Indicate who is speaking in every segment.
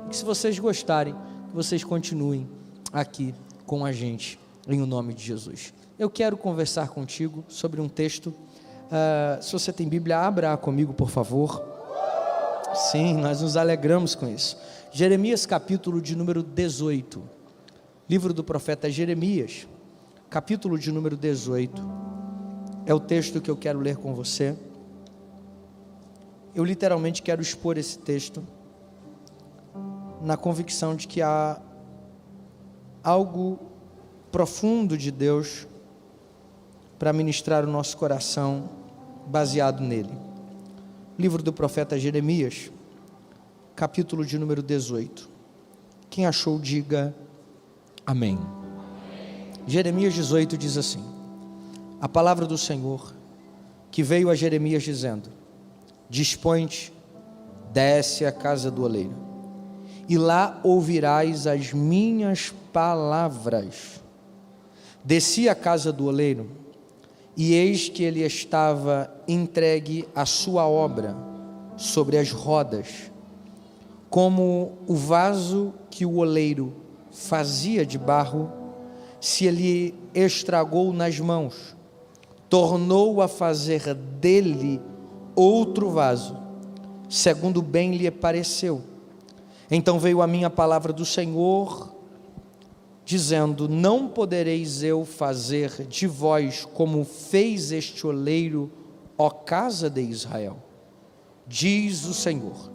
Speaker 1: e que, se vocês gostarem, que vocês continuem aqui com a gente, em o nome de Jesus. Eu quero conversar contigo sobre um texto. Se você tem Bíblia, abra comigo, por favor. Sim, nós nos alegramos com isso. Jeremias, capítulo de número 18. Livro do profeta Jeremias, capítulo de número 18. É o texto que eu quero ler com você. Eu literalmente quero expor esse texto na convicção de que há algo profundo de Deus para ministrar o nosso coração baseado nele. Livro do profeta Jeremias, capítulo de número 18. Quem achou, diga amém. Jeremias 18 diz assim: a palavra do Senhor que veio a Jeremias dizendo: dispõe-te, desce à casa do oleiro, e lá ouvirás as minhas palavras. Desci à casa do oleiro, e eis que ele estava entregue à sua obra sobre as rodas, como o vaso que o oleiro fazia de barro, se ele estragou nas mãos, tornou a fazer dele outro vaso, segundo bem lhe pareceu. Então veio a minha palavra do Senhor, dizendo: não podereis eu fazer de vós como fez este oleiro, ó casa de Israel? Diz o Senhor: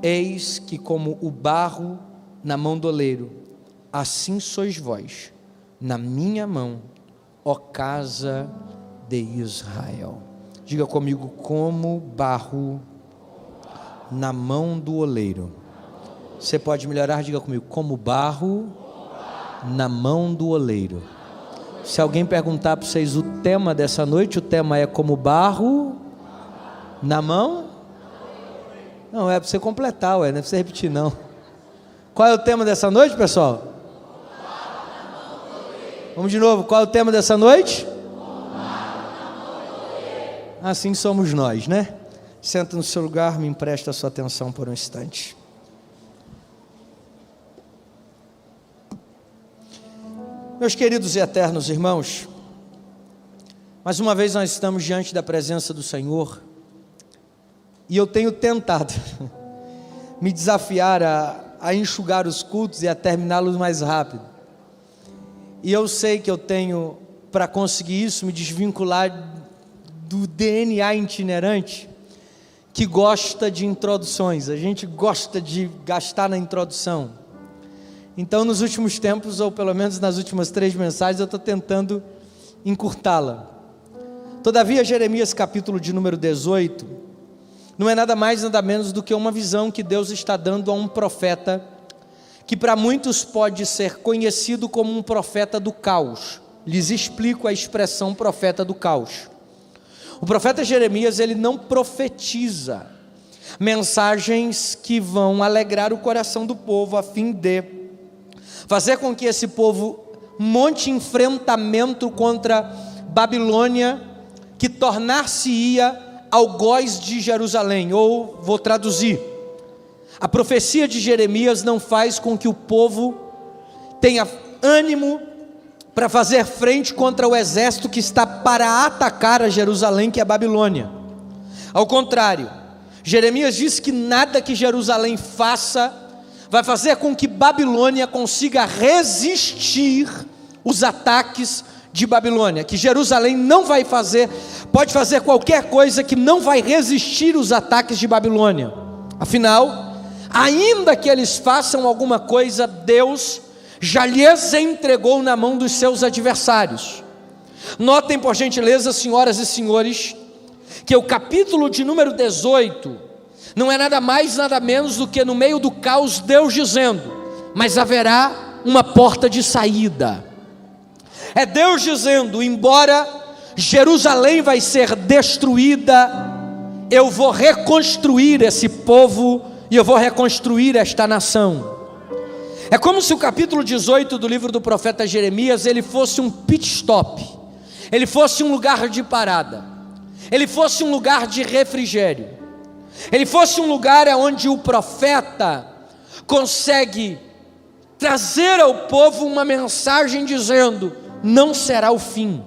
Speaker 1: eis que como o barro na mão do oleiro, assim sois vós na minha mão, ó casa de Israel. Diga comigo: como barro na mão do oleiro. Você pode melhorar? Diga comigo: como barro na mão do oleiro. Se alguém perguntar para vocês o tema dessa noite, o tema é como barro na mão. Não, é para você completar, não é para você repetir não. Qual é o tema dessa noite, pessoal? Vamos de novo, qual é o tema dessa noite? Assim somos nós, né? Senta no seu lugar, me empresta a sua atenção por um instante. Meus queridos e eternos irmãos, mais uma vez nós estamos diante da presença do Senhor, e eu tenho tentado me desafiar a enxugar os cultos e a terminá-los mais rápido, e eu sei que eu tenho, para conseguir isso, me desvincular do DNA itinerante, que gosta de introduções. A gente gosta de gastar na introdução. Então, nos últimos tempos, ou pelo menos nas últimas 3 mensagens, eu estou tentando encurtá-la. Todavia, Jeremias capítulo de número 18, não é nada mais, nada menos do que uma visão que Deus está dando a um profeta, que para muitos pode ser conhecido como um profeta do caos. Lhes explico a expressão profeta do caos. O profeta Jeremias, ele não profetiza mensagens que vão alegrar o coração do povo, a fim de fazer com que esse povo monte enfrentamento contra Babilônia, que tornar-se-ia algoz de Jerusalém. Ou, vou traduzir, a profecia de Jeremias não faz com que o povo tenha ânimo para fazer frente contra o exército que está para atacar a Jerusalém, que é a Babilônia. Ao contrário, Jeremias diz que nada que Jerusalém faça vai fazer com que Babilônia consiga resistir os ataques de Babilônia, que Jerusalém não vai fazer, pode fazer qualquer coisa que não vai resistir os ataques de Babilônia. Afinal, ainda que eles façam alguma coisa, Deus já lhes entregou na mão dos seus adversários. Notem, por gentileza, senhoras e senhores, que o capítulo de número 18 não é nada mais, nada menos do que, no meio do caos, Deus dizendo: mas haverá uma porta de saída. É Deus dizendo: embora Jerusalém vai ser destruída, eu vou reconstruir esse povo, e eu vou reconstruir esta nação. É como se o capítulo 18 do livro do profeta Jeremias, ele fosse um pit stop, ele fosse um lugar de parada, ele fosse um lugar de refrigério, ele fosse um lugar onde o profeta consegue trazer ao povo uma mensagem dizendo: não será o fim.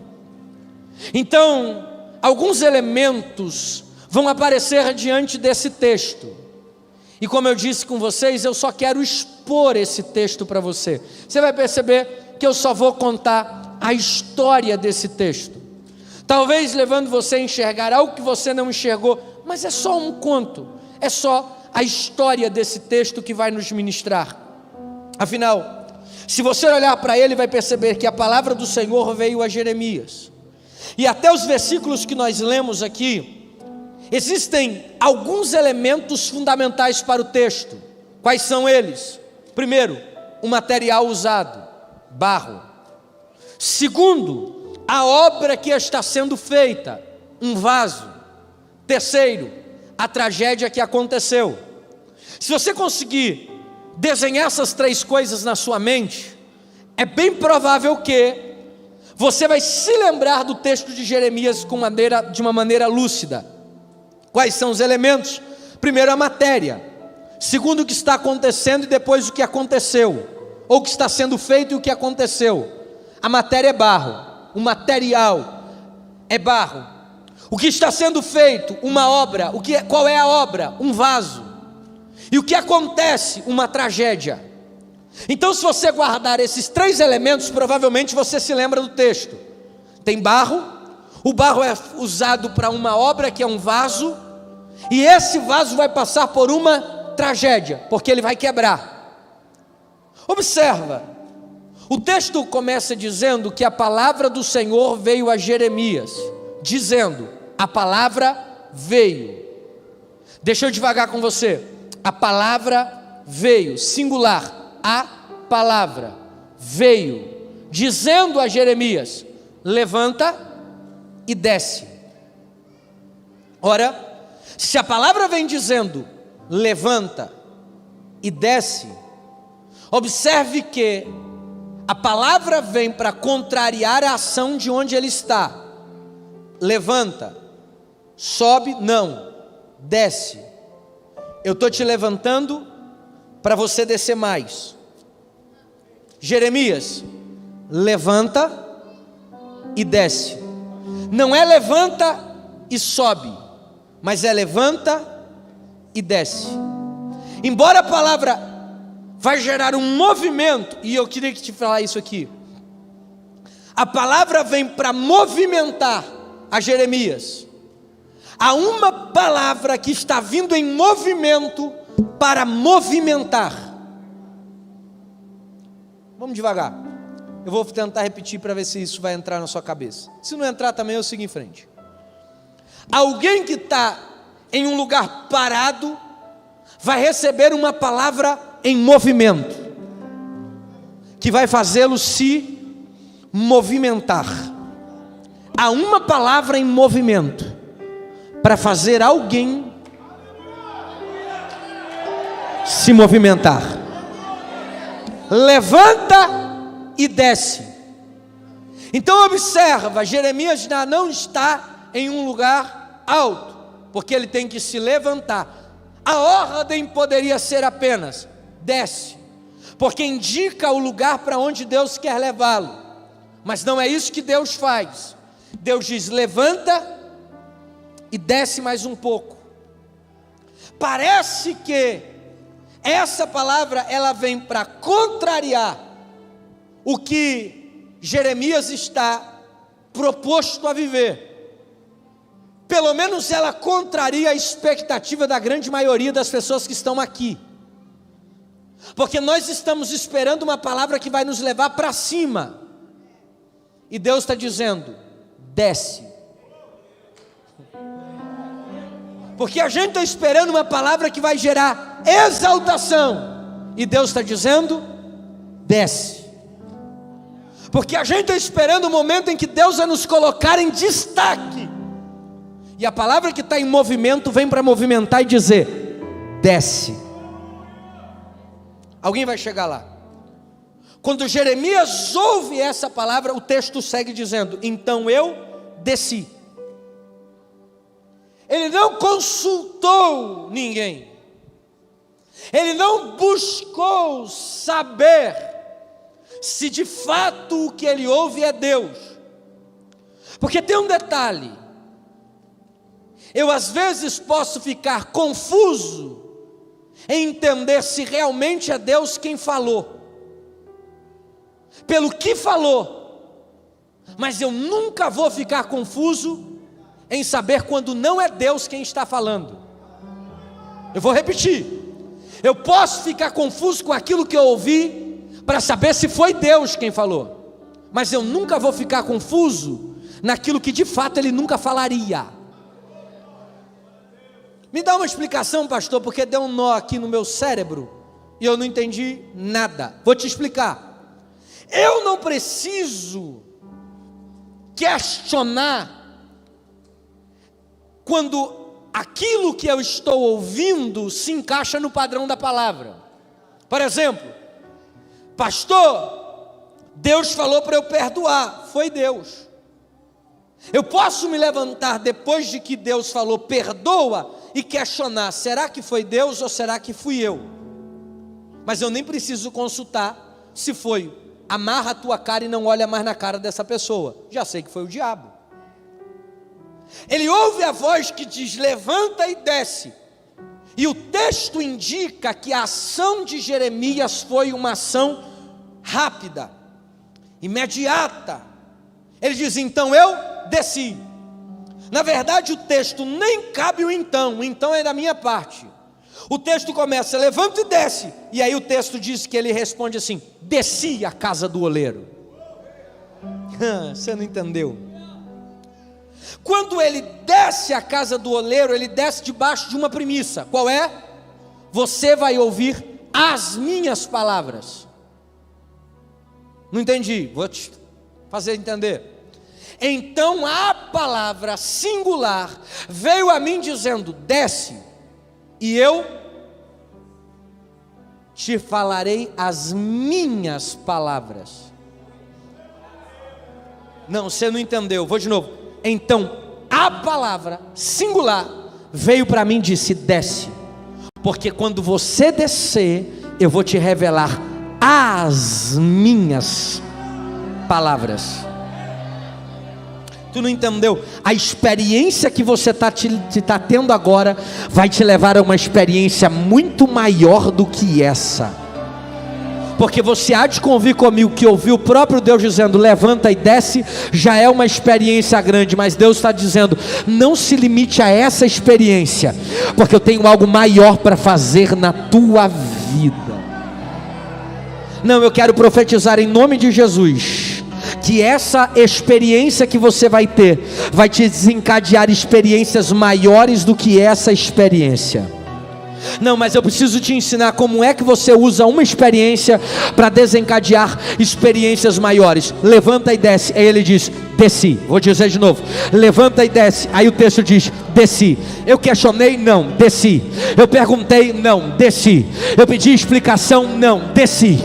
Speaker 1: Então, alguns elementos vão aparecer diante desse texto. E como eu disse com vocês, eu só quero expor esse texto para você. Você vai perceber que eu só vou contar a história desse texto. Talvez levando você a enxergar algo que você não enxergou, mas é só um conto, é só a história desse texto que vai nos ministrar. Afinal, se você olhar para ele, vai perceber que a palavra do Senhor veio a Jeremias. E até os versículos que nós lemos aqui, existem alguns elementos fundamentais para o texto. Quais são eles? Primeiro, o material usado, barro. Segundo, a obra que está sendo feita, um vaso. Terceiro, a tragédia que aconteceu. Se você conseguir desenhar essas três coisas na sua mente, é bem provável que você vai se lembrar do texto de Jeremias de uma maneira lúcida. Quais são os elementos? Primeiro, a matéria. Segundo, o que está acontecendo e depois o que aconteceu, ou o que está sendo feito e o que aconteceu. A matéria é barro, o material é barro. O que está sendo feito, uma obra. Qual é a obra? Um vaso. E o que acontece? Uma tragédia. Então, se você guardar esses três elementos, provavelmente você se lembra do texto. Tem barro, o barro é usado para uma obra que é um vaso, e esse vaso vai passar por uma tragédia, porque ele vai quebrar. Observa, o texto começa dizendo que a palavra do Senhor veio a Jeremias, dizendo: a palavra veio. Deixa eu devagar com você. A palavra veio, singular, a palavra veio, dizendo a Jeremias: levanta e desce. Ora, se a palavra vem dizendo levanta e desce, observe que a palavra vem para contrariar a ação de onde ele está. Levanta, sobe, não, desce. Eu estou te levantando para você descer mais. Jeremias, levanta e desce. Não é levanta e sobe, mas é levanta e desce. Embora a palavra vai gerar um movimento, e eu queria que te falar isso aqui. A palavra vem para movimentar a Jeremias. Há uma palavra que está vindo em movimento para movimentar. Vamos devagar. Eu vou tentar repetir para ver se isso vai entrar na sua cabeça. Se não entrar também, eu sigo em frente. Alguém que está em um lugar parado vai receber uma palavra em movimento, que vai fazê-lo se movimentar. Há uma palavra em movimento para fazer alguém se movimentar. Levanta e desce. Então observa, Jeremias já não está em um lugar alto, porque ele tem que se levantar. A ordem poderia ser apenas desce, porque indica o lugar para onde Deus quer levá-lo. Mas não é isso que Deus faz. Deus diz: levanta e desce mais um pouco. Parece que essa palavra ela vem para contrariar o que Jeremias está proposto a viver. Pelo menos ela contraria a expectativa da grande maioria das pessoas que estão aqui, porque nós estamos esperando uma palavra que vai nos levar para cima, e Deus está dizendo: desce. Porque a gente está esperando uma palavra que vai gerar exaltação, e Deus está dizendo: desce. Porque a gente está esperando o momento em que Deus vai nos colocar em destaque, e a palavra que está em movimento vem para movimentar e dizer: desce. Alguém vai chegar lá. Quando Jeremias ouve essa palavra, o texto segue dizendo: então eu desci. Ele não consultou ninguém. Ele não buscou saber se de fato o que ele ouve é Deus. Porque tem um detalhe: eu às vezes posso ficar confuso em entender se realmente é Deus quem falou, pelo que falou, mas eu nunca vou ficar confuso em saber quando não é Deus quem está falando. Eu vou repetir: eu posso ficar confuso com aquilo que eu ouvi para saber se foi Deus quem falou, mas eu nunca vou ficar confuso naquilo que de fato Ele nunca falaria. Me dá uma explicação, pastor, porque deu um nó aqui no meu cérebro e eu não entendi nada. Vou te explicar. Eu não preciso questionar quando aquilo que eu estou ouvindo se encaixa no padrão da palavra. Por exemplo, pastor, Deus falou para eu perdoar. Foi Deus. Eu posso me levantar depois de que Deus falou perdoa e questionar: será que foi Deus ou será que fui eu? Mas eu nem preciso consultar se foi. Amarra a tua cara e não olha mais na cara dessa pessoa. Já sei que foi o diabo. Ele ouve a voz que diz levanta e desce, e o texto indica que a ação de Jeremias foi uma ação rápida, imediata. Ele diz: então eu desci. Na verdade o texto nem cabe o então é da minha parte. O texto começa levanta e desce, e aí o texto diz que ele responde assim: desci a casa do oleiro. Você não entendeu? Quando ele desce a casa do oleiro, ele desce debaixo de uma premissa. Qual é? Você vai ouvir as minhas palavras. Não entendi, vou te fazer entender. Então a palavra singular veio a mim dizendo: desce, e eu te falarei as minhas palavras. Não, você não entendeu, vou de novo. Então a palavra singular veio para mim e disse: desce, porque quando você descer, eu vou te revelar as minhas palavras. Tu não entendeu? A experiência que você está tendo agora vai te levar a uma experiência muito maior do que essa. Porque você há de convir comigo que ouvir o próprio Deus dizendo levanta e desce já é uma experiência grande, mas Deus está dizendo: não se limite a essa experiência, porque eu tenho algo maior para fazer na tua vida. Não, eu quero profetizar em nome de Jesus que essa experiência que você vai ter vai te desencadear experiências maiores do que essa experiência. Não, mas eu preciso te ensinar como é que você usa uma experiência para desencadear experiências maiores. Levanta e desce. Aí ele diz: desci. Vou dizer de novo: levanta e desce. Aí o texto diz: desci. Eu questionei? Não, desci. Eu perguntei? Não, desci. Eu pedi explicação? Não, desci.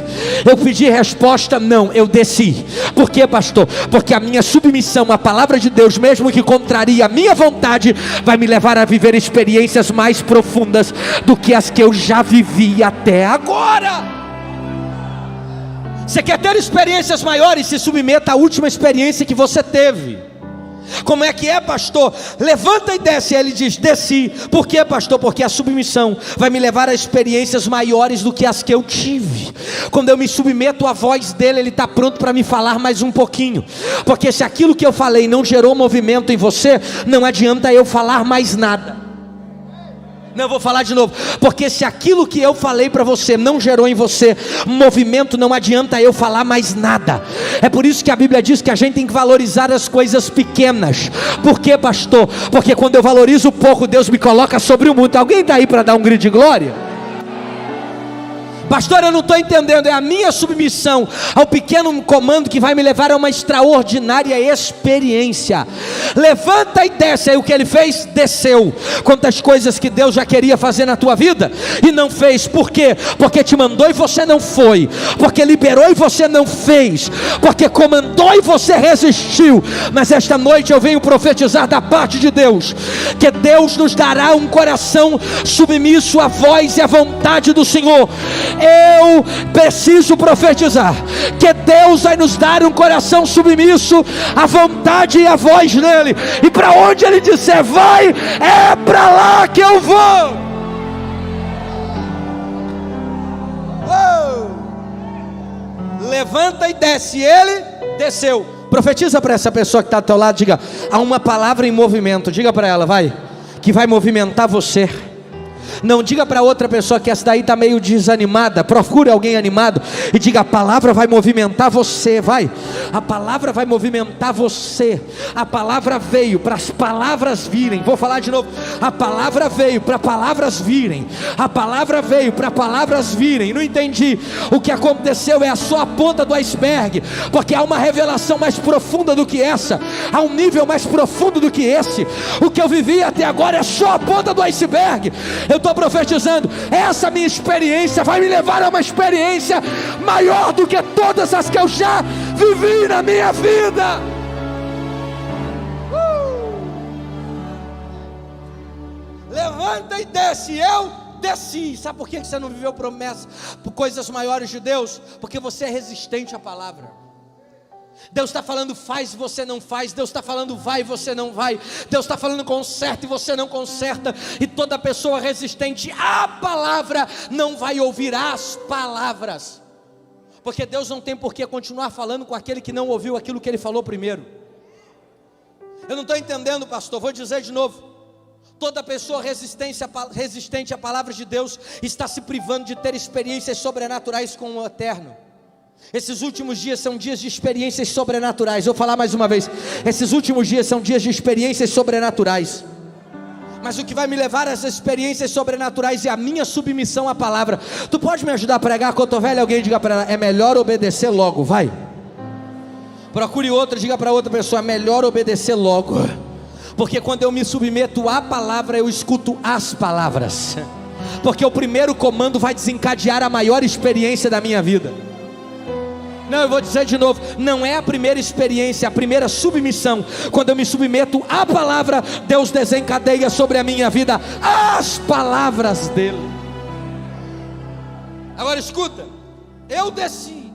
Speaker 1: Eu pedi resposta? Não, eu desci. Por quê, pastor? Porque a minha submissão à palavra de Deus, mesmo que contrarie a minha vontade, vai me levar a viver experiências mais profundas do que as que eu já vivi até agora. Você quer ter experiências maiores? Se submeta à última experiência que você teve. Como é que é, pastor? Levanta e desce. Ele diz: desci. Por quê, pastor? Porque a submissão vai me levar a experiências maiores do que as que eu tive. Quando eu me submeto à voz dele, ele está pronto para me falar mais um pouquinho. Porque se aquilo que eu falei não gerou movimento em você, não adianta eu falar mais nada. Não, eu vou falar de novo. Porque se aquilo que eu falei para você não gerou em você movimento, não adianta eu falar mais nada. É por isso que a Bíblia diz que a gente tem que valorizar as coisas pequenas. Por quê, pastor? Porque quando eu valorizo pouco, Deus me coloca sobre o muito. Alguém está aí para dar um grito de glória? Pastor, eu não estou entendendo. É a minha submissão ao pequeno comando que vai me levar a uma extraordinária experiência. Levanta e desce. Aí o que ele fez? Desceu. Quantas coisas que Deus já queria fazer na tua vida e não fez. Por quê? Porque te mandou e você não foi, porque liberou e você não fez, porque comandou e você resistiu. Mas esta noite eu venho profetizar da parte de Deus, que Deus nos dará um coração submisso à voz e à vontade do Senhor. Eu preciso profetizar que Deus vai nos dar um coração submisso à vontade e à voz dele, e para onde ele disser vai, é para lá que eu vou. Levanta e desce. Ele desceu. Profetiza para essa pessoa que está ao teu lado. Diga: há uma palavra em movimento. Diga para ela, vai, que vai movimentar você. Não diga para outra pessoa que essa daí está meio desanimada. Procure alguém animado e diga: a palavra vai movimentar você. Vai, a palavra vai movimentar você. A palavra veio para as palavras virem. Vou falar de novo. A palavra veio para palavras virem. A palavra veio para palavras virem. Não entendi. O que aconteceu é só a ponta do iceberg, porque há uma revelação mais profunda do que essa. Há um nível mais profundo do que esse. O que eu vivi até agora é só a ponta do iceberg. Eu estou profetizando, essa minha experiência vai me levar a uma experiência maior do que todas as que eu já vivi na minha vida. Levanta e desce. Eu desci. Sabe por que você não viveu promessa por coisas maiores de Deus? Porque você é resistente à palavra. Deus está falando faz e você não faz. Deus está falando vai e você não vai. Deus está falando conserta e você não conserta. E toda pessoa resistente à palavra não vai ouvir as palavras, porque Deus não tem por que continuar falando com aquele que não ouviu aquilo que Ele falou primeiro. Eu não estou entendendo, pastor. Vou dizer de novo. Toda pessoa resistente à palavra de Deus está se privando de ter experiências sobrenaturais com o eterno. Esses últimos dias são dias de experiências sobrenaturais. Vou falar mais uma vez. Esses últimos dias são dias de experiências sobrenaturais. Mas o que vai me levar a essas experiências sobrenaturais é a minha submissão à palavra. Tu pode me ajudar a pregar? Quando eu tô velho, alguém diga para ela: é melhor obedecer logo. Vai. Procure outra, diga para outra pessoa: é melhor obedecer logo. Porque quando eu me submeto à palavra, eu escuto as palavras. Porque o primeiro comando vai desencadear a maior experiência da minha vida. Não, eu vou dizer de novo. Não é a primeira experiência, a primeira submissão. Quando eu me submeto à palavra, Deus desencadeia sobre a minha vida as palavras dele. Agora escuta. Eu desci.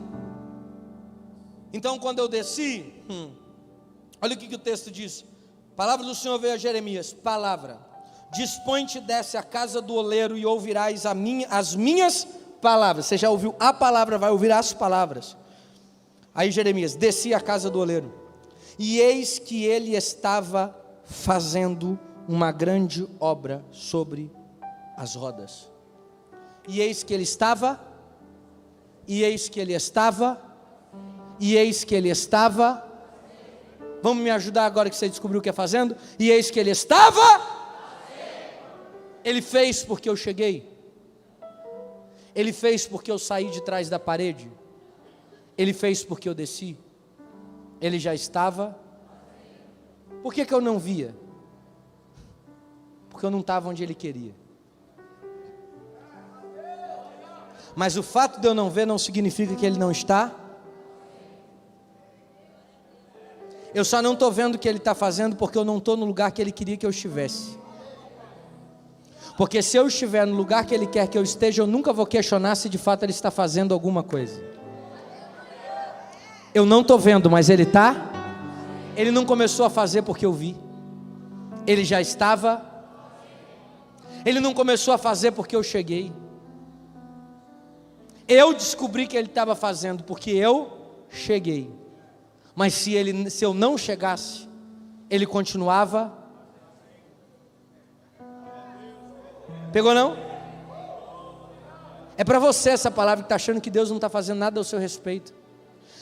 Speaker 1: Então quando eu desci, olha o que o texto diz. A palavra do Senhor veio a Jeremias. Palavra: dispõe-te e desce à casa do oleiro e ouvirás as minhas palavras. Você já ouviu a palavra, vai ouvir as palavras. Aí Jeremias: desci à casa do oleiro, e eis que ele estava fazendo uma grande obra sobre as rodas. E eis que ele estava, e eis que ele estava, e eis que ele estava. Vamos me ajudar agora que você descobriu o que é fazendo? E eis que ele estava. Ele fez porque eu cheguei. Ele fez porque eu saí de trás da parede. Ele fez porque eu desci. Ele já estava. Por que eu não via? Porque eu não estava onde ele queria. Mas o fato de eu não ver não significa que ele não está. Eu só não estou vendo o que ele está fazendo porque eu não estou no lugar que ele queria que eu estivesse. Porque se eu estiver no lugar que ele quer que eu esteja, eu nunca vou questionar se de fato ele está fazendo alguma coisa. Eu não estou vendo, mas ele está. Ele não começou a fazer porque eu vi. Ele já estava. Ele não começou a fazer porque eu cheguei. Eu descobri que ele estava fazendo porque eu cheguei. Mas se eu não chegasse, ele continuava. Pegou não? É para você essa palavra que está achando que Deus não está fazendo nada ao seu respeito.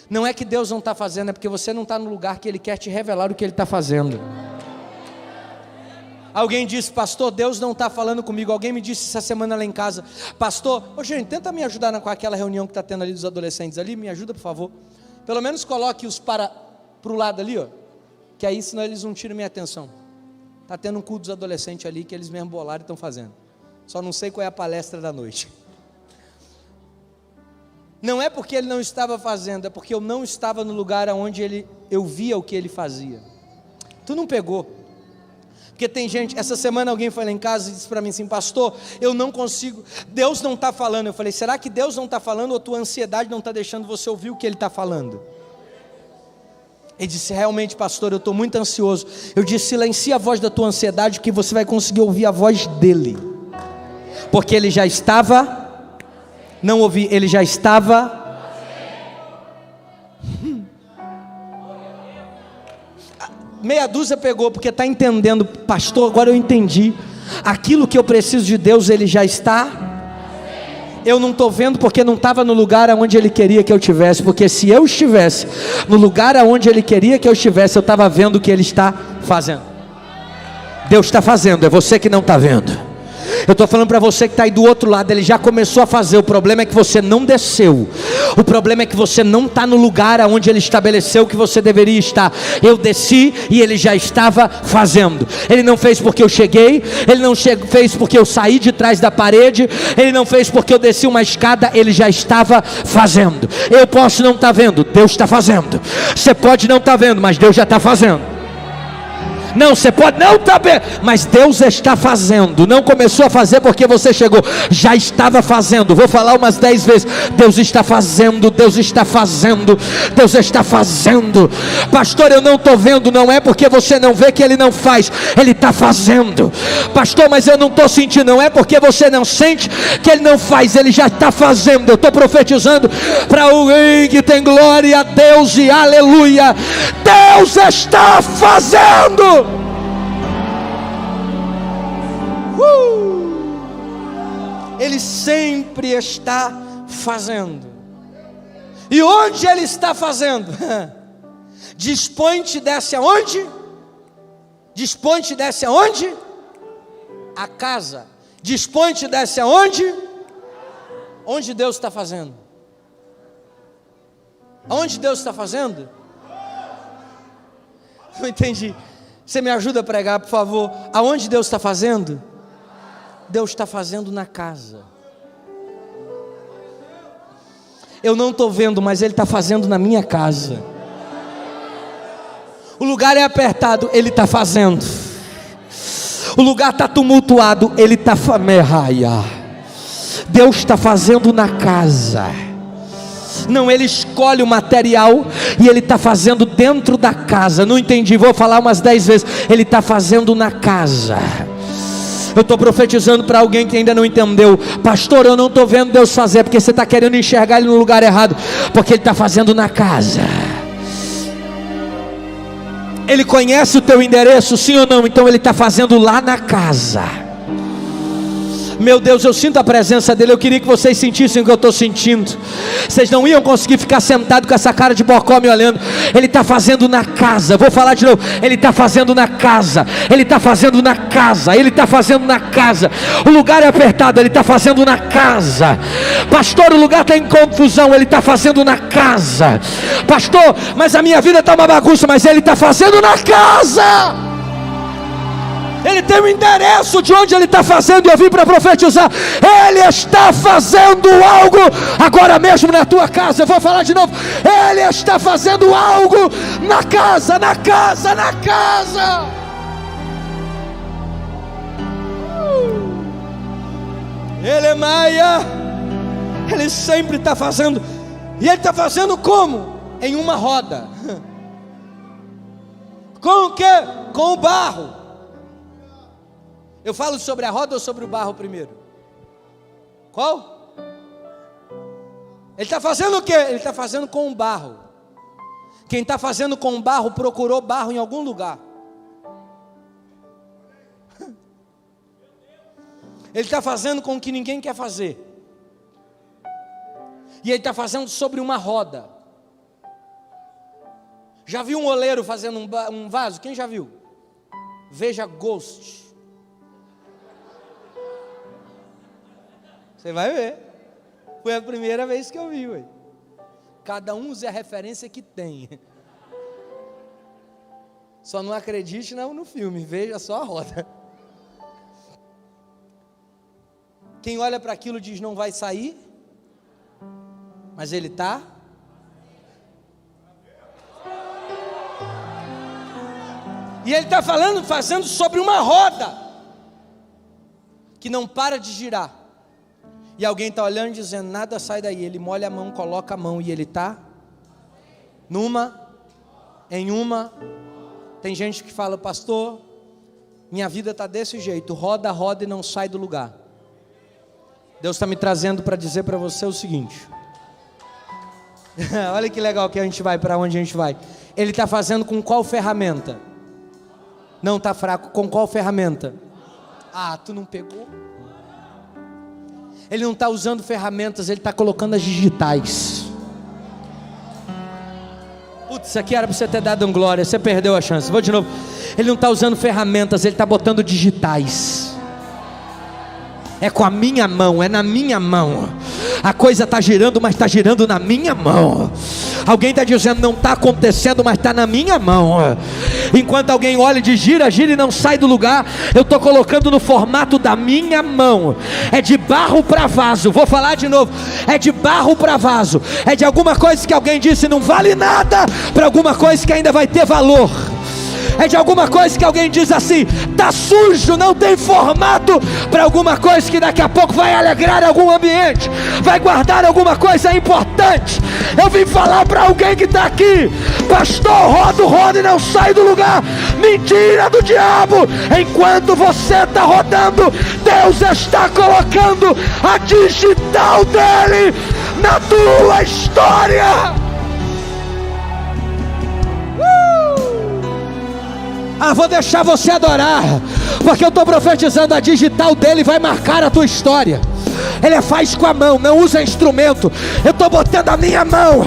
Speaker 1: Não é que Deus não está fazendo, é porque você não está no lugar que Ele quer te revelar o que Ele está fazendo. Alguém disse: pastor, Deus não está falando comigo. Alguém me disse essa semana lá em casa: pastor, gente, tenta me ajudar com aquela reunião que está tendo ali dos adolescentes ali, me ajuda por favor, pelo menos coloque os para o lado ali, ó, que aí senão eles não tiram minha atenção. Está tendo um culto dos adolescentes ali, que eles mesmo bolaram e estão fazendo, só não sei qual é a palestra da noite. Não é porque ele não estava fazendo, é porque eu não estava no lugar onde eu via o que ele fazia. Tu não pegou. Porque tem gente, essa semana alguém foi lá em casa e disse para mim assim: pastor, eu não consigo, Deus não está falando. Eu falei: será que Deus não está falando, ou a tua ansiedade não está deixando você ouvir o que Ele está falando? Ele disse: realmente, pastor, eu estou muito ansioso. Eu disse: silencia a voz da tua ansiedade, que você vai conseguir ouvir a voz dEle, porque Ele já estava, não ouvi, Ele já estava. Meia dúzia pegou, porque está entendendo. Pastor, agora eu entendi. Aquilo que eu preciso de Deus, Ele já está. Eu não estou vendo porque não estava no lugar onde Ele queria que eu estivesse. Porque se eu estivesse no lugar onde Ele queria que eu estivesse, eu estava vendo o que Ele está fazendo. Deus está fazendo, é você que não está vendo. Eu estou falando para você que está aí do outro lado, Ele já começou a fazer. O problema é que você não desceu. O problema é que você não está no lugar onde Ele estabeleceu que você deveria estar. Eu desci e Ele já estava fazendo. Ele não fez porque eu cheguei, Ele não fez porque eu saí de trás da parede, Ele não fez porque eu desci uma escada. Ele já estava fazendo. Eu posso não estar vendo, Deus está fazendo. Você pode não estar vendo, mas Deus já está fazendo. Não, você pode não estar bem, mas Deus está fazendo. Não começou a fazer porque você chegou, já estava fazendo. Vou falar umas 10 vezes: Deus está fazendo, Deus está fazendo, Deus está fazendo. Pastor, eu não estou vendo. Não é porque você não vê que Ele não faz, Ele está fazendo. Pastor, mas eu não estou sentindo. Não é porque você não sente que Ele não faz, Ele já está fazendo. Eu estou profetizando para alguém que tem glória a Deus e aleluia. Deus está fazendo. Ele sempre está fazendo. E onde Ele está fazendo? Dispõe-te, desce aonde? Dispõe-te, desce aonde? A casa. Dispõe-te, desce aonde? Onde Deus está fazendo? Aonde Deus está fazendo? Não entendi. Você me ajuda a pregar, por favor. Aonde Deus está fazendo? Deus está fazendo na casa. Eu não estou vendo, mas Ele está fazendo na minha casa. O lugar é apertado, Ele está fazendo. O lugar está tumultuado, Ele está Deus está fazendo na casa. Não, Ele escolhe o material e Ele está fazendo dentro da casa. Não entendi, vou falar umas 10 vezes. Ele está fazendo na casa. Eu estou profetizando para alguém que ainda não entendeu. Pastor, eu não estou vendo Deus fazer, porque você está querendo enxergar Ele no lugar errado. Porque Ele está fazendo na casa. Ele conhece o teu endereço, sim ou não? Então Ele está fazendo lá na casa. Meu Deus, eu sinto a presença dEle. Eu queria que vocês sentissem o que eu estou sentindo. Vocês não iam conseguir ficar sentado com essa cara de bocó me olhando. Ele está fazendo na casa. Vou falar de novo. Ele está fazendo na casa. Ele está fazendo na casa. Ele está fazendo na casa. O lugar é apertado, Ele está fazendo na casa. Pastor, o lugar está em confusão, Ele está fazendo na casa. Pastor, mas a minha vida está uma bagunça, mas Ele está fazendo na casa. Ele tem o endereço de onde Ele está fazendo, e eu vim para profetizar. Ele está fazendo algo agora mesmo na tua casa. Eu vou falar de novo. Ele está fazendo algo na casa, na casa, na casa. Ele é Maia. Ele sempre está fazendo. E Ele está fazendo como? Em uma roda. Com o quê? Com o barro. Eu falo sobre a roda ou sobre o barro primeiro? Qual? Ele está fazendo o quê? Ele está fazendo com o barro. Quem está fazendo com o barro procurou barro em algum lugar. Ele está fazendo com o que ninguém quer fazer. E Ele está fazendo sobre uma roda. Já viu um oleiro fazendo um vaso? Quem já viu? Veja Ghost. Você vai ver. Foi a primeira vez que eu vi, ué. Cada um usa a referência que tem. Só não acredite no filme, veja só a roda. Quem olha para aquilo diz não vai sair, mas ele está. E ele está fazendo sobre uma roda que não para de girar. E alguém está olhando e dizendo, nada sai daí. Ele molha a mão, coloca a mão e ele está em uma. Tem gente que fala, pastor, minha vida está desse jeito, roda, roda e não sai do lugar. Deus está me trazendo para dizer para você o seguinte. Olha que legal que a gente vai, para onde a gente vai. Ele está fazendo com qual ferramenta? Não está fraco, com qual ferramenta? Ah, tu não pegou? Ele não está usando ferramentas, ele está colocando as digitais. Putz, isso aqui era para você ter dado um glória, você perdeu a chance. Vou de novo. Ele não está usando ferramentas, ele está botando digitais. É com a minha mão, é na minha mão. A coisa está girando, mas está girando na minha mão. Alguém está dizendo, não está acontecendo, mas está na minha mão. Enquanto alguém olha e diz, gira, gira e não sai do lugar, eu estou colocando no formato da minha mão. É de barro para vaso. Vou falar de novo. É de barro para vaso. É de alguma coisa que alguém disse não vale nada, para alguma coisa que ainda vai ter valor. É de alguma coisa que alguém diz assim, tá sujo, não tem formato, para alguma coisa que daqui a pouco vai alegrar algum ambiente, vai guardar alguma coisa importante. Eu vim falar para alguém que está aqui, pastor, roda e não sai do lugar. Mentira do diabo. Enquanto você está rodando, Deus está colocando a digital dele na tua história. Ah, vou deixar você adorar, porque eu estou profetizando, a digital dele vai marcar a tua história. Ele faz com a mão, não usa instrumento. Eu estou botando a minha mão.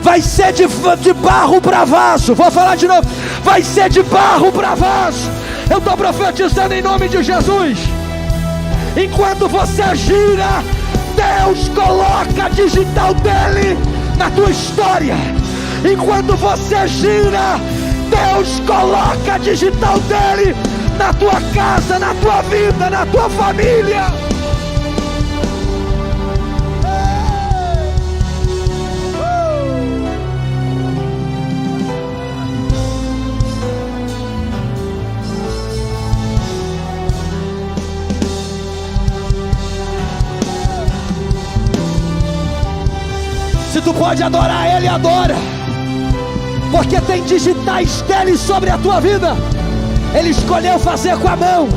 Speaker 1: Vai ser de barro para vaso. Vou falar de novo. Vai ser de barro para vaso. Eu estou profetizando em nome de Jesus. Enquanto você gira, Deus coloca a digital dele na tua história. Enquanto você gira, Deus coloca a digital dele na tua casa, na tua vida, na tua família. Se tu pode adorar ele, adora. Porque tem digitais dele sobre a tua vida. Ele escolheu fazer com a mão.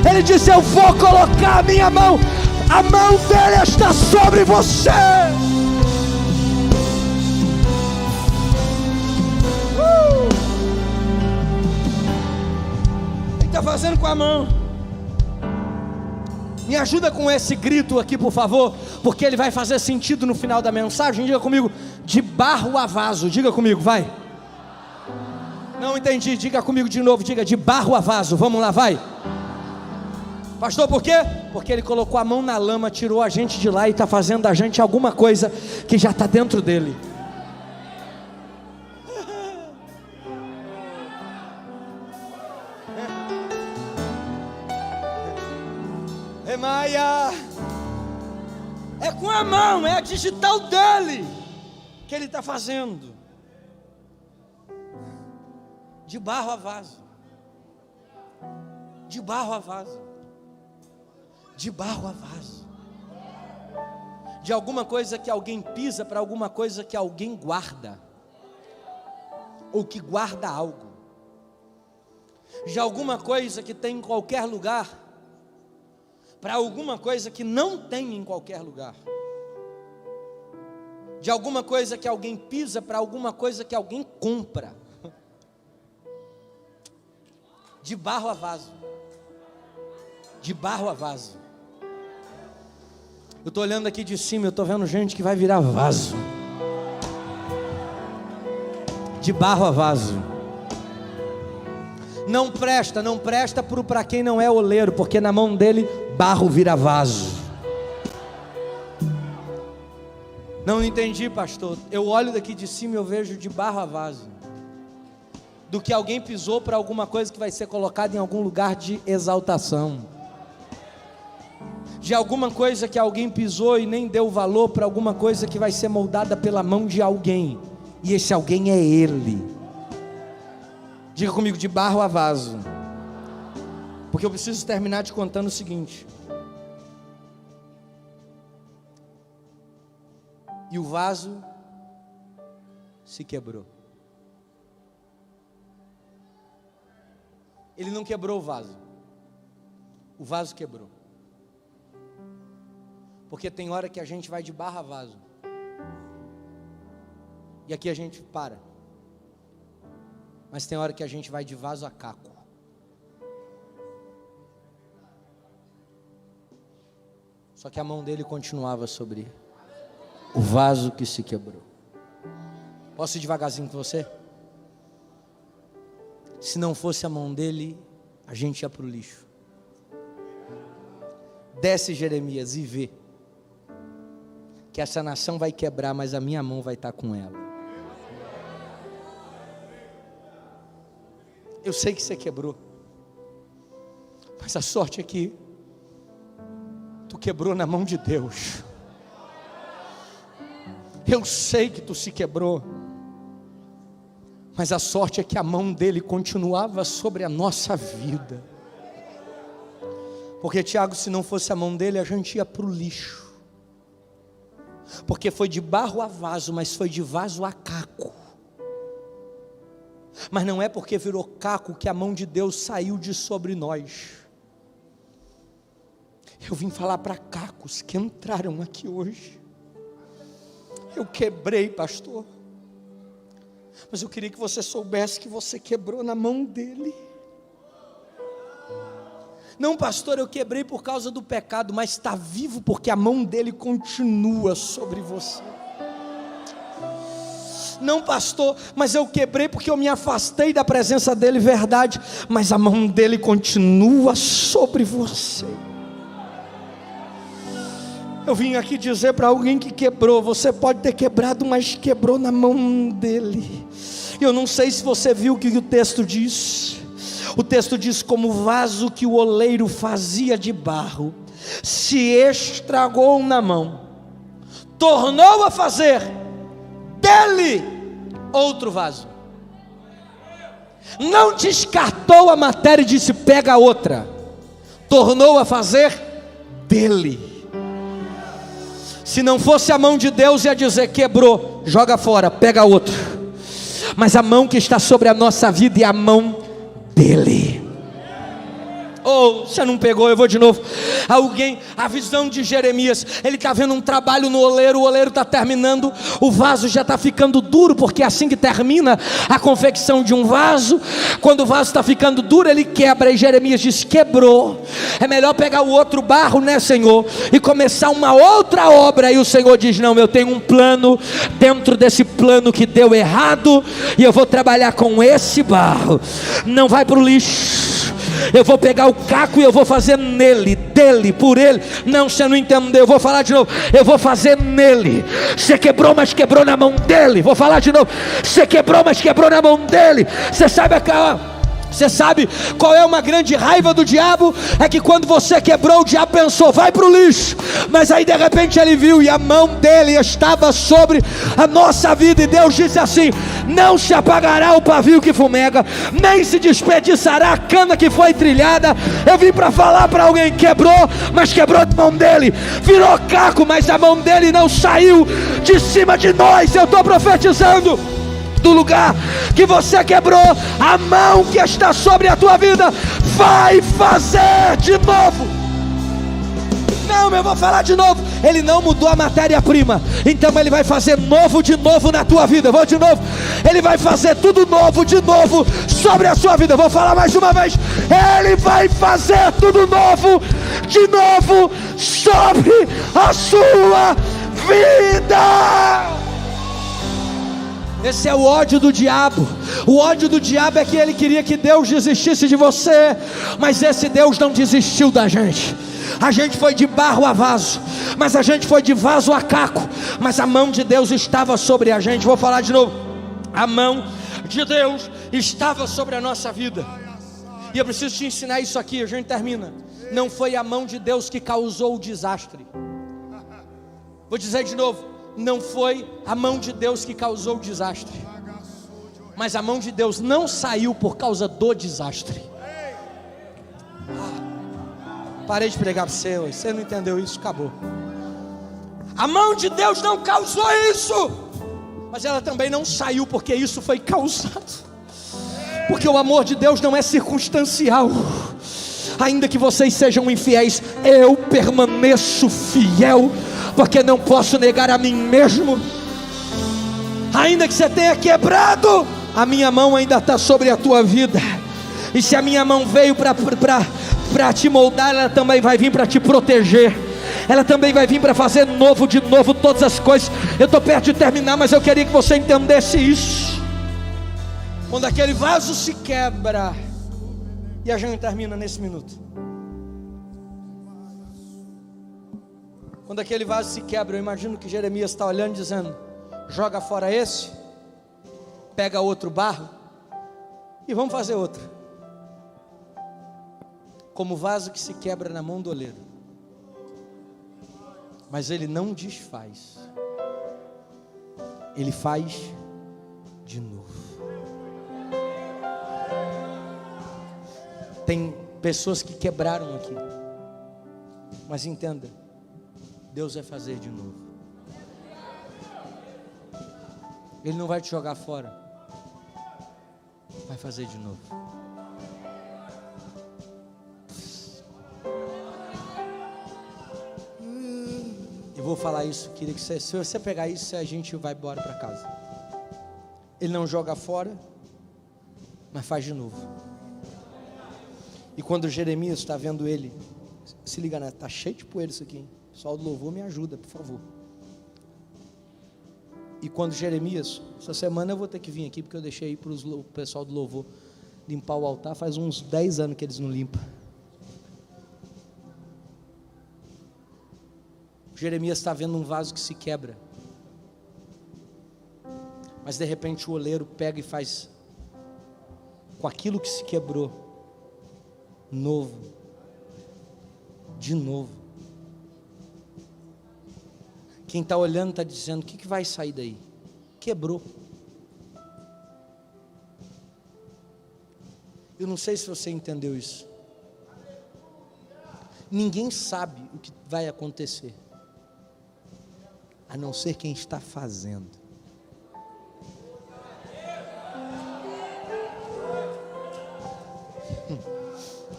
Speaker 1: Ele disse, eu vou colocar a minha mão. A mão dele está sobre você. Ele está fazendo com a mão. Me ajuda com esse grito aqui, por favor, porque ele vai fazer sentido no final da mensagem. Diga comigo, de barro a vaso. Diga comigo, vai. Não entendi, diga comigo de novo. Diga, de barro a vaso. Vamos lá, vai. Pastor, por quê? Porque ele colocou a mão na lama, tirou a gente de lá e está fazendo da gente alguma coisa que já está dentro dele. Maia, é com a mão, é a digital dele que ele está fazendo. De barro a vaso. De barro a vaso. De barro a vaso. De alguma coisa que alguém pisa para alguma coisa que alguém guarda, ou que guarda algo. De alguma coisa que tem em qualquer lugar para alguma coisa que não tem em qualquer lugar. De alguma coisa que alguém pisa para alguma coisa que alguém compra. De barro a vaso. De barro a vaso. Eu estou olhando aqui de cima, eu estou vendo gente que vai virar vaso. De barro a vaso. Não presta para quem não é oleiro, porque na mão dele barro vira vaso. Não entendi, pastor. Eu olho daqui de cima e eu vejo de barro a vaso. Do que alguém pisou para alguma coisa que vai ser colocada em algum lugar de exaltação. De alguma coisa que alguém pisou e nem deu valor para alguma coisa que vai ser moldada pela mão de alguém. E esse alguém é Ele. Diga comigo, de barro a vaso. Porque eu preciso terminar te contando o seguinte. E o vaso se quebrou. Ele não quebrou o vaso quebrou. Porque tem hora que a gente vai de barro a vaso. E aqui a gente para. Mas tem hora que a gente vai de vaso a caco. Só que a mão dele continuava sobre o vaso que se quebrou. Posso ir devagarzinho com você? Se não fosse a mão dele, a gente ia para o lixo. Desce, Jeremias, e vê que essa nação vai quebrar, mas a minha mão vai estar com ela. Eu sei que você quebrou, mas a sorte é que tu quebrou na mão de Deus. Eu sei que tu se quebrou, mas a sorte é que a mão dele continuava sobre a nossa vida. Porque, Tiago, se não fosse a mão dele, a gente ia para o lixo. Porque foi de barro a vaso, mas foi de vaso a caco. Mas não é porque virou caco que a mão de Deus saiu de sobre nós. Eu vim falar para cacos que entraram aqui hoje. Eu quebrei, pastor. Mas eu queria que você soubesse que você quebrou na mão dele. Não, pastor, eu quebrei por causa do pecado, mas está vivo porque a mão dele continua sobre você. Não, pastor, mas eu quebrei porque eu me afastei da presença dele, verdade, mas a mão dele continua sobre você. Eu vim aqui dizer para alguém que quebrou, você pode ter quebrado, mas quebrou na mão dele. Eu não sei se você viu o que o texto diz. O texto diz: como o vaso que o oleiro fazia de barro se estragou na mão, tornou a fazer dele outro vaso. Não descartou a matéria e disse: pega outra. Tornou a fazer dele. Se não fosse a mão de Deus, ia dizer: quebrou, joga fora, pega outro. Mas a mão que está sobre a nossa vida é a mão dele. Oh, você não pegou, eu vou de novo. Alguém, a visão de Jeremias, ele está vendo um trabalho no oleiro, o oleiro está terminando, o vaso já está ficando duro, porque é assim que termina a confecção de um vaso. Quando o vaso está ficando duro, ele quebra, e Jeremias diz: quebrou, é melhor pegar o outro barro, né, Senhor, e começar uma outra obra. E o Senhor diz: não, eu tenho um plano, dentro desse plano que deu errado, e eu vou trabalhar com esse barro. Não vai para o lixo. Eu vou pegar o caco e eu vou fazer nele, dele, por ele. Não, você não entendeu, eu vou falar de novo. Eu vou fazer nele. Você quebrou, mas quebrou na mão dele. Vou falar de novo. Você quebrou, mas quebrou na mão dele. Você sabe qual é uma grande raiva do diabo? É que quando você quebrou, o diabo pensou: vai para o lixo. Mas aí de repente ele viu, e a mão dele estava sobre a nossa vida. E Deus disse assim: não se apagará o pavio que fumega, nem se desperdiçará a cana que foi trilhada. Eu vim para falar para alguém: quebrou, mas quebrou a mão dele. Virou caco, mas a mão dele não saiu de cima de nós. Eu estou profetizando: do lugar que você quebrou, a mão que está sobre a tua vida vai fazer de novo. Não, eu vou falar de novo. Ele não mudou a matéria-prima, então ele vai fazer novo de novo na tua vida. Eu vou de novo. Ele vai fazer tudo novo de novo sobre a sua vida. Eu vou falar mais uma vez. Ele vai fazer tudo novo de novo sobre a sua vida. Esse é o ódio do diabo. O ódio do diabo é que ele queria que Deus desistisse de você, mas esse Deus não desistiu da gente. A gente foi de barro a vaso, mas a gente foi de vaso a caco, mas a mão de Deus estava sobre a gente. Vou falar de novo: a mão de Deus estava sobre a nossa vida. E eu preciso te ensinar isso aqui, a gente termina. Não foi a mão de Deus que causou o desastre. Vou dizer de novo: não foi a mão de Deus que causou o desastre, mas a mão de Deus não saiu por causa do desastre. Parei de pregar para você hoje. Você não entendeu isso, acabou. A mão de Deus não causou isso, mas ela também não saiu porque isso foi causado. Porque o amor de Deus não é circunstancial. Ainda que vocês sejam infiéis, eu permaneço fiel, porque não posso negar a mim mesmo. Ainda que você tenha quebrado, a minha mão ainda está sobre a tua vida. E se a minha mão veio para te moldar, ela também vai vir para te proteger. Ela também vai vir para fazer novo de novo todas as coisas. Eu estou perto de terminar, mas eu queria que você entendesse isso. Quando aquele vaso se quebra, e a gente termina nesse minuto. Quando aquele vaso se quebra, eu imagino que Jeremias está olhando e dizendo: joga fora esse, pega outro barro e vamos fazer outro. Como o vaso que se quebra na mão do oleiro, mas ele não desfaz, ele faz de novo. Tem pessoas que quebraram aqui, mas entenda, Deus vai fazer de novo. Ele não vai te jogar fora, vai fazer de novo. Eu vou falar isso, queria que você, se você pegar isso, a gente vai embora para casa. Ele não joga fora, mas faz de novo. E quando Jeremias está vendo ele, se liga, né? Está cheio de poeira isso aqui, hein? Pessoal do louvor, me ajuda, por favor. E quando Jeremias, essa semana eu vou ter que vir aqui, porque eu deixei para o pessoal do louvor limpar o altar, faz uns 10 anos que eles não limpam. Jeremias está vendo um vaso que se quebra, mas de repente o oleiro pega e faz com aquilo que se quebrou novo, de novo. Quem está olhando está dizendo: o que vai sair daí? Quebrou. Eu não sei se você entendeu isso. Ninguém sabe o que vai acontecer, a não ser quem está fazendo.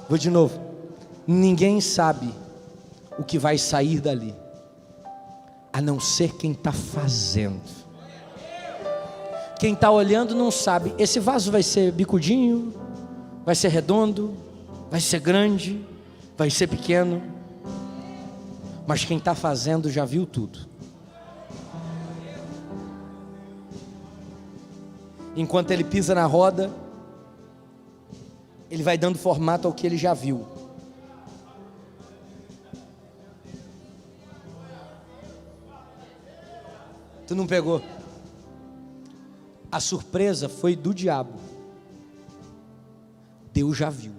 Speaker 1: Vou de novo. Ninguém sabe o que vai sair dali, a não ser quem está fazendo. Quem está olhando não sabe. Esse vaso vai ser bicudinho, vai ser redondo, vai ser grande, vai ser pequeno. Mas quem está fazendo já viu tudo. Enquanto ele pisa na roda, ele vai dando formato ao que ele já viu. Tu não pegou? A surpresa foi do diabo. Deus já viu.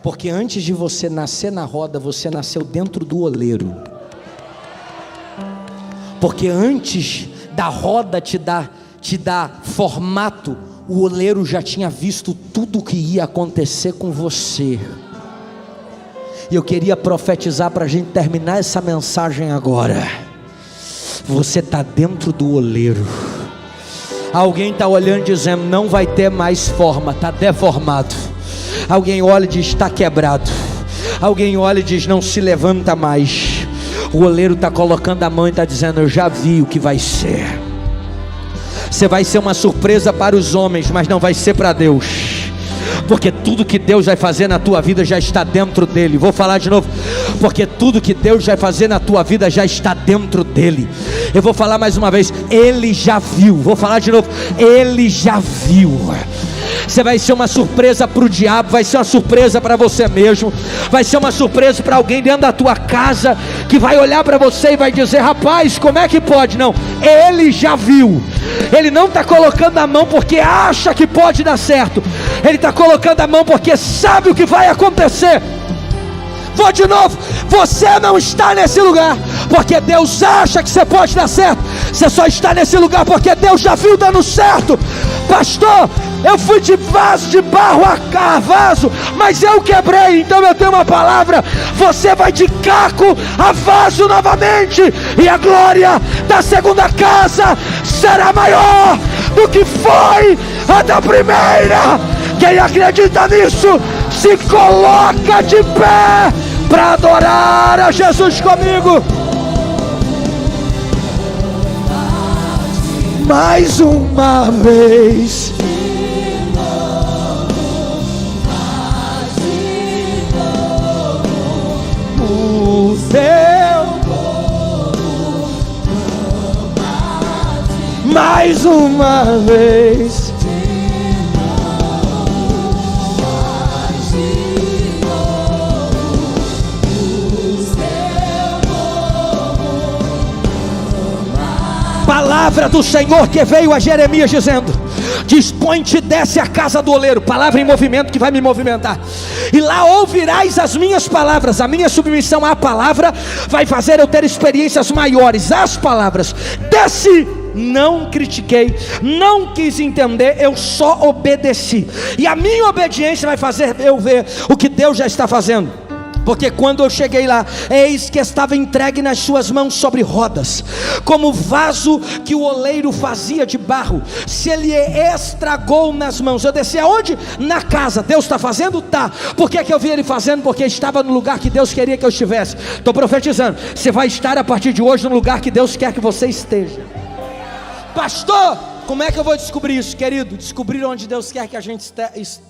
Speaker 1: Porque antes de você nascer na roda, você nasceu dentro do oleiro. Porque antes da roda te dar formato, o oleiro já tinha visto tudo o que ia acontecer com você. E eu queria profetizar para a gente terminar essa mensagem agora. Você está dentro do oleiro. Alguém está olhando dizendo: não vai ter mais forma, está deformado. Alguém olha e diz: está quebrado. Alguém olha e diz: não se levanta mais. O oleiro está colocando a mão e está dizendo: eu já vi o que vai ser. Você vai ser uma surpresa para os homens, mas não vai ser para Deus. porque tudo que Deus vai fazer na tua vida já está dentro dele. Vou falar de novo, porque tudo que Deus vai fazer na tua vida já está dentro dele. Eu vou falar mais uma vez, ele já viu. Vou falar de novo, ele já viu. Você vai ser uma surpresa para o diabo, vai ser uma surpresa para você mesmo, vai ser uma surpresa para alguém dentro da tua casa, que vai olhar para você e vai dizer: rapaz, como é que pode? Não, ele já viu. Ele não está colocando a mão porque acha que pode dar certo, ele está colocando a mão porque sabe o que vai acontecer. Vou de novo, você não está nesse lugar porque Deus acha que você pode dar certo, você só está nesse lugar porque Deus já viu dando certo. Pastor, eu fui de vaso, de barro a vaso, mas eu quebrei, então eu tenho uma palavra: você vai de caco a vaso novamente, e a glória da segunda casa será maior do que foi a da primeira. Quem acredita nisso, se coloca de pé para adorar a Jesus comigo. Mais uma vez. O teu mais uma vez. Palavra do Senhor que veio a Jeremias dizendo: dispõe-te, desce a casa do oleiro. Palavra em movimento que vai me movimentar. E lá ouvirás as minhas palavras. A minha submissão à palavra vai fazer eu ter experiências maiores. As palavras: desce. Não critiquei, não quis entender, eu só obedeci. E a minha obediência vai fazer eu ver o que Deus já está fazendo. Porque quando eu cheguei lá, eis que estava entregue nas suas mãos sobre rodas, como vaso que o oleiro fazia de barro. Se ele estragou nas mãos, eu desci aonde? Na casa. Deus está fazendo? Tá. Por que eu vi ele fazendo? Porque estava no lugar que Deus queria que eu estivesse. Estou profetizando, você vai estar a partir de hoje no lugar que Deus quer que você esteja. Pastor, como é que eu vou descobrir isso? Querido, descobrir onde Deus quer que a gente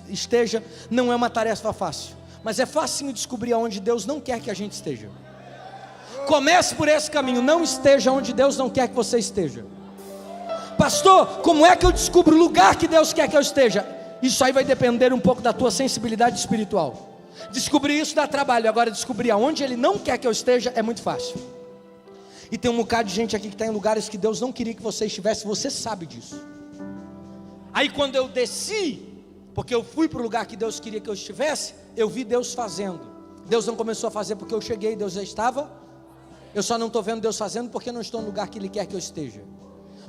Speaker 1: esteja não é uma tarefa fácil, mas é facinho descobrir aonde Deus não quer que a gente esteja. Comece por esse caminho. Não esteja onde Deus não quer que você esteja. Pastor, como é que eu descubro o lugar que Deus quer que eu esteja? Isso aí vai depender um pouco da tua sensibilidade espiritual. Descobrir isso dá trabalho. Agora descobrir aonde Ele não quer que eu esteja é muito fácil. E tem um bocado de gente aqui que está em lugares que Deus não queria que você estivesse. Você sabe disso. Aí quando eu desci, porque eu fui para o lugar que Deus queria que eu estivesse, eu vi Deus fazendo. Deus não começou a fazer porque eu cheguei, Deus já estava. Eu só não estou vendo Deus fazendo porque não estou no lugar que Ele quer que eu esteja.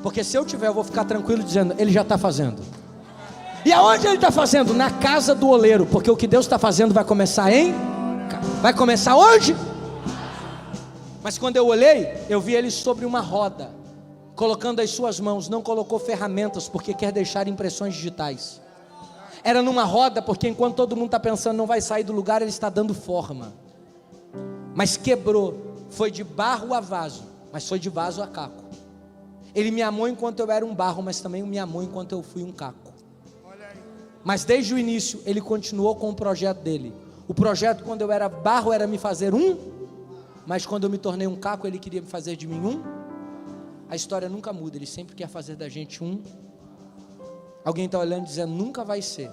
Speaker 1: Porque se eu tiver, eu vou ficar tranquilo dizendo: Ele já está fazendo. E aonde Ele está fazendo? Na casa do oleiro. Porque o que Deus está fazendo vai começar vai começar onde? Mas quando eu olhei, eu vi Ele sobre uma roda, colocando as suas mãos. Não colocou ferramentas porque quer deixar impressões digitais. Era numa roda porque enquanto todo mundo está pensando não vai sair do lugar, Ele está dando forma. Mas quebrou. Foi de barro a vaso, mas foi de vaso a caco. Ele me amou enquanto eu era um barro, mas também me amou enquanto eu fui um caco. Mas desde o início Ele continuou com o projeto dele. O projeto quando eu era barro era me fazer mas quando eu me tornei um caco, Ele queria me fazer de mim A história nunca muda, Ele sempre quer fazer da gente Alguém está olhando dizendo: nunca vai ser.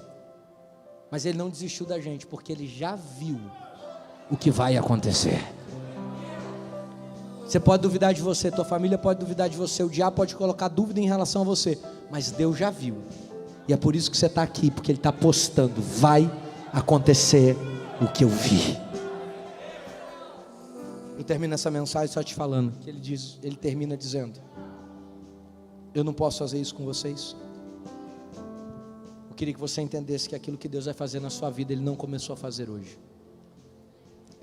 Speaker 1: Mas Ele não desistiu da gente, porque Ele já viu o que vai acontecer. Você pode duvidar de você, tua família pode duvidar de você, o diabo pode colocar dúvida em relação a você, mas Deus já viu. E é por isso que você está aqui, porque Ele está apostando: vai acontecer o que eu vi. Eu termino essa mensagem só te falando que Ele termina dizendo: eu não posso fazer isso com vocês. Eu queria que você entendesse que aquilo que Deus vai fazer na sua vida, Ele não começou a fazer hoje.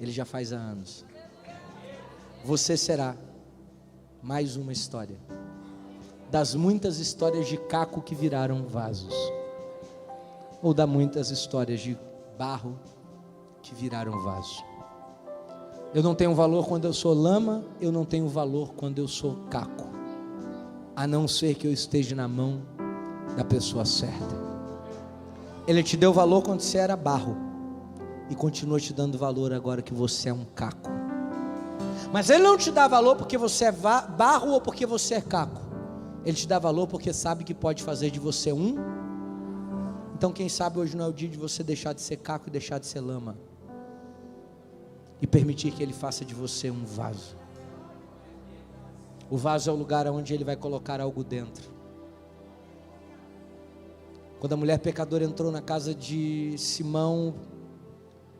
Speaker 1: Ele já faz há anos. Você será mais uma história das muitas histórias de caco que viraram vasos, ou das muitas histórias de barro que viraram vaso. Eu não tenho valor quando eu sou lama, eu não tenho valor quando eu sou caco, a não ser que eu esteja na mão da pessoa certa. Ele te deu valor quando você era barro, e continua te dando valor agora que você é um caco. Mas Ele não te dá valor porque você é barro ou porque você é caco. Ele te dá valor porque sabe que pode fazer de você um. Então quem sabe hoje não é o dia de você deixar de ser caco e deixar de ser lama, e permitir que Ele faça de você um vaso. O vaso é o lugar onde Ele vai colocar algo dentro. Quando a mulher pecadora entrou na casa de Simão,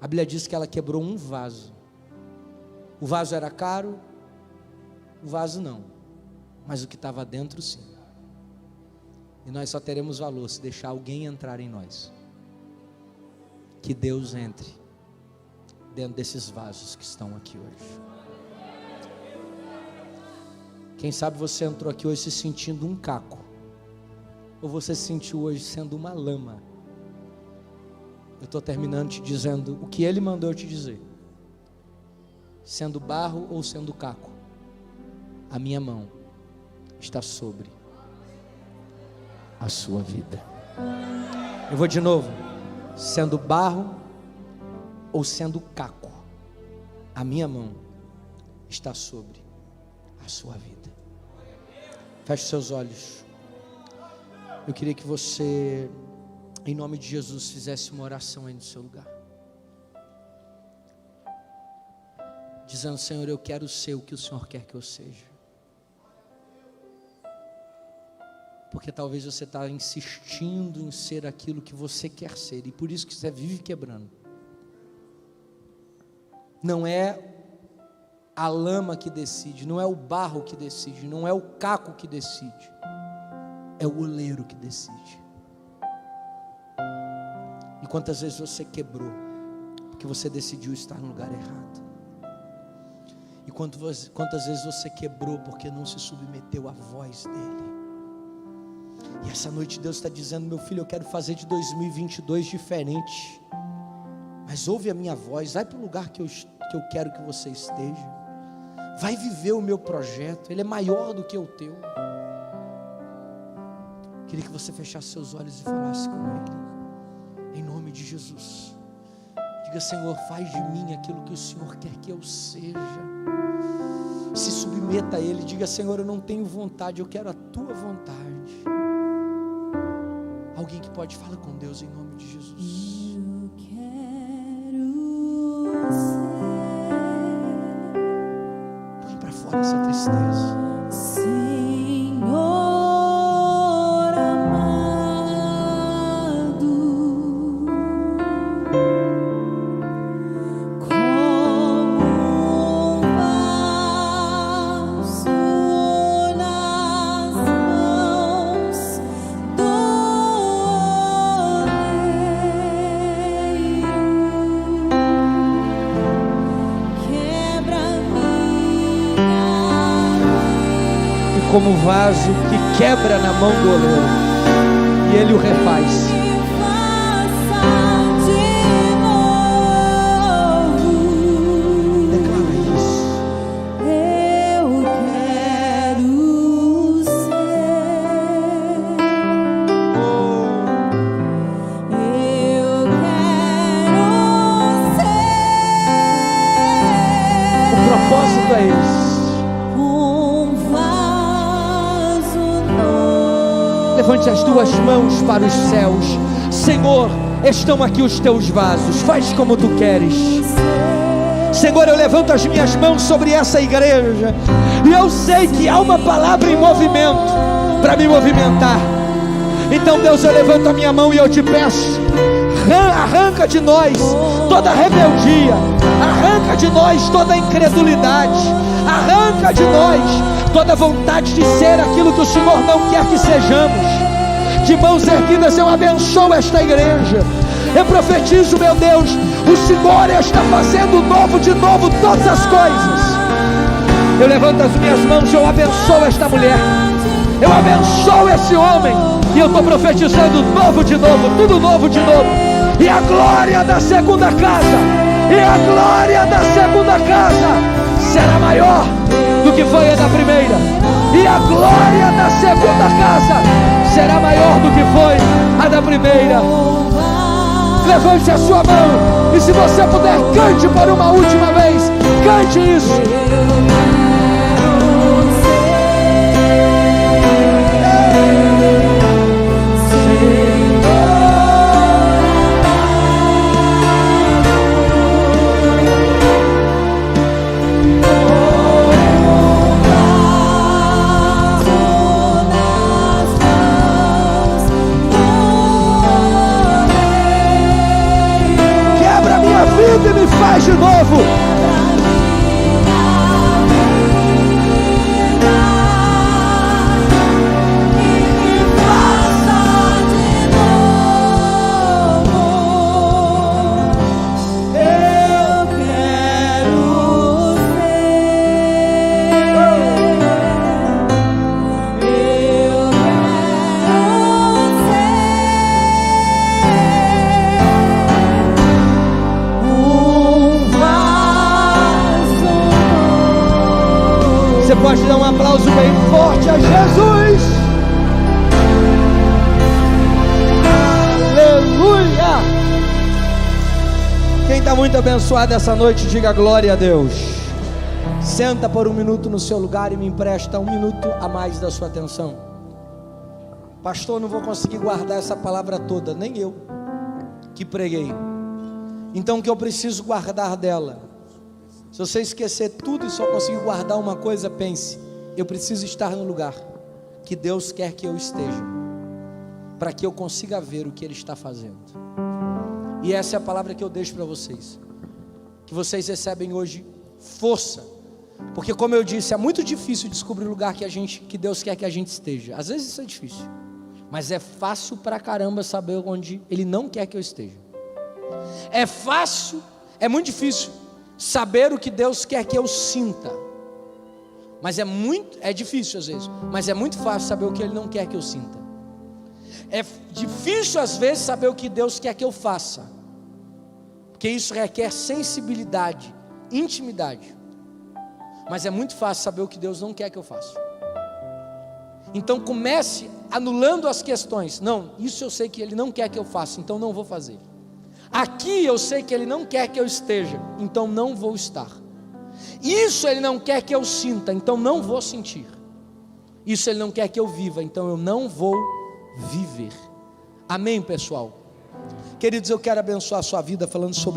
Speaker 1: a Bíblia diz que ela quebrou um vaso. O vaso era caro, o vaso não, mas o que estava dentro sim. E nós só teremos valor se deixar alguém entrar em nós. Que Deus entre dentro desses vasos que estão aqui hoje. Quem sabe você entrou aqui hoje se sentindo um caco, ou você se sentiu hoje sendo uma lama. Eu estou terminando te dizendo o que Ele mandou eu te dizer. Sendo barro ou sendo caco, a minha mão está sobre a sua vida. Eu vou de novo. Sendo barro ou sendo caco, a minha mão está sobre a sua vida. Feche seus olhos. Eu queria que você, em nome de Jesus, fizesse uma oração aí no seu lugar, dizendo: Senhor, eu quero ser o que o Senhor quer que eu seja. Porque talvez você está insistindo em ser aquilo que você quer ser, e por isso que você vive quebrando. Não é a lama que decide, não é o barro que decide, não é o caco que decide, é o oleiro que decide. E quantas vezes você quebrou porque você decidiu estar no lugar errado? E quantas vezes você quebrou porque não se submeteu à voz dEle? E essa noite Deus está dizendo: meu filho, eu quero fazer de 2022 diferente, mas ouve a minha voz, vai para o lugar que eu quero que você esteja, vai viver o meu projeto, ele é maior do que o teu. Queria que você fechasse seus olhos e falasse com Ele, em nome de Jesus. Diga: Senhor, faz de mim aquilo que o Senhor quer que eu seja. Se submeta a Ele, diga: Senhor, eu não tenho vontade, eu quero a Tua vontade. Alguém que pode falar com Deus em nome de Jesus.
Speaker 2: Eu quero ser.
Speaker 1: Põe para fora essa tristeza.
Speaker 2: Senhor amado, como um vaso nas mãos do
Speaker 1: como vaso que quebra na mão do oleiro, e Ele o refaz. Declara isso.
Speaker 2: Eu quero ser. Eu quero ser.
Speaker 1: O propósito é esse. Levante as tuas mãos para os céus. Senhor, estão aqui os teus vasos, faz como tu queres. Senhor, eu levanto as minhas mãos sobre essa igreja, e eu sei que há uma palavra em movimento para me movimentar. Então, Deus, eu levanto a minha mão e eu te peço: arranca de nós toda rebeldia, arranca de nós toda incredulidade, arranca de nós toda vontade de ser aquilo que o Senhor não quer que sejamos. De mãos erguidas eu abençoo esta igreja. Eu profetizo, meu Deus, o Senhor está fazendo novo de novo todas as coisas. Eu levanto as minhas mãos e eu abençoo esta mulher, eu abençoo esse homem, e eu estou profetizando novo de novo, tudo novo de novo. E a glória da segunda casa, e a glória da segunda casa será maior do que foi a da primeira, e a glória da segunda casa será maior do que foi a da primeira. Levante a sua mão e, se você puder, cante por uma última vez. Cante isso. Quebra minha vida e me faz de novo. Você pode dar um aplauso bem forte a Jesus. Aleluia! Quem está muito abençoado essa noite, diga glória a Deus. Senta por um minuto no seu lugar e me empresta um minuto a mais da sua atenção. Pastor, não vou conseguir guardar essa palavra toda, nem eu que preguei. Então o que eu preciso guardar dela? Se você esquecer tudo e só conseguir guardar uma coisa, pense: eu preciso estar no lugar que Deus quer que eu esteja, para que eu consiga ver o que Ele está fazendo. E essa é a palavra que eu deixo para vocês, que vocês recebem hoje força, porque, como eu disse, é muito difícil descobrir o lugar que Deus quer que a gente esteja. Às vezes isso é difícil, mas é fácil pra caramba saber onde Ele não quer que eu esteja. É fácil, é muito difícil saber o que Deus quer que eu sinta, mas é difícil às vezes, mas é muito fácil saber o que Ele não quer que eu sinta. É difícil às vezes saber o que Deus quer que eu faça, porque isso requer sensibilidade, intimidade, mas é muito fácil saber o que Deus não quer que eu faça. Então comece anulando as questões. Não, isso eu sei que Ele não quer que eu faça, então não vou fazer. Aqui eu sei que Ele não quer que eu esteja, então não vou estar. Isso Ele não quer que eu sinta, então não vou sentir. Isso Ele não quer que eu viva, então eu não vou viver. Amém, pessoal? Queridos, eu quero abençoar a sua vida falando sobre